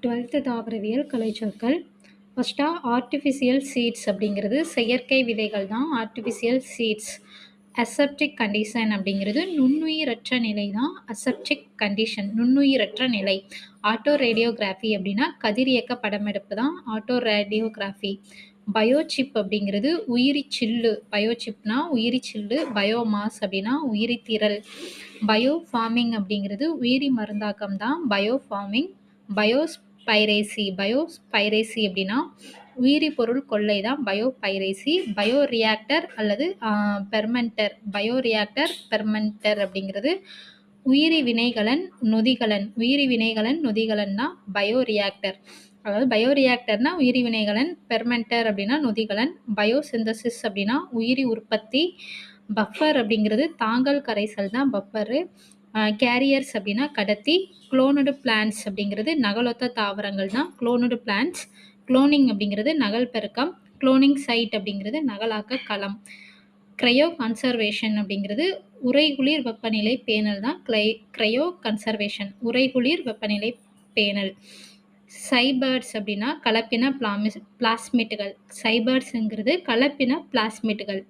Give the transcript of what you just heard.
12th தாவரவியல் கலைச்சொற்கள். ஃபர்ஸ்ட்டா artificial seeds அப்படிங்கிறது செயற்கை விதைகள் தான் ஆர்ட்டிஃபிஷியல் சீட்ஸ். அசெப்டிக் கண்டிஷன் அப்படிங்கிறது நுண்ணுயிரற்ற நிலை தான் அசெப்டிக் கண்டிஷன், நுண்ணுயிரற்ற நிலை. ஆட்டோ ரேடியோகிராஃபி அப்படின்னா கதிரியக்க படமெடுப்பு தான் ஆட்டோ ரேடியோகிராஃபி. பயோசிப் அப்படிங்கிறது உயிரி சில்லு, பயோசிப்னா உயிரி சில்லு, பயோமாஸ் அப்படின்னா உயிரி திரள். பயோ ஃபார்மிங் அப்படிங்கிறது உயிரி மருந்தாக்கம் தான் பயோ ஃபார்மிங். பயோஸ்பைரேசி அப்படின்னா உயிரி பொருள் கொள்ளை தான் பயோபைரேசி. பயோரியாக்டர் அல்லது பெர்மெண்டர், பயோரியாக்டர் அப்படிங்கிறது உயிரி வினைகலன் நொதிகலன் தான் பயோரியாக்டர். அதாவது பயோரியாக்டர்னா உயிரி வினைகலன், பெர்மெண்டர் அப்படின்னா நொதிகலன், பயோசிந்தசிஸ் அப்படின்னா உயிரி உற்பத்தி, பஃபர் அப்படிங்கிறது தாங்கல் கரைசல் தான் பஃபரு, கேரியர்ஸ் அப்படின்னா கடத்தி, குளோனடு பிளான்ட்ஸ் அப்படிங்கிறது நகலொத்த தாவரங்கள் தான் குளோனடு பிளான்ட்ஸ், குளோனிங் அப்படிங்கிறது நகல் பெருக்கம், குளோனிங் சைட் அப்படிங்கிறது நகலாக்க களம். கிரையோ கன்சர்வேஷன் அப்படிங்கிறது உறைகுளிர் வெப்பநிலை பேணல் தான் கிரையோ கன்சர்வேஷன், உறைகுளிர் வெப்பநிலை பேணல். சைபர்ட்ஸ் அப்படின்னா கலப்பின பிளாஸ்மிட்டுகள், சைபர்ட்ஸுங்கிறது கலப்பின பிளாஸ்மிட்டுகள்.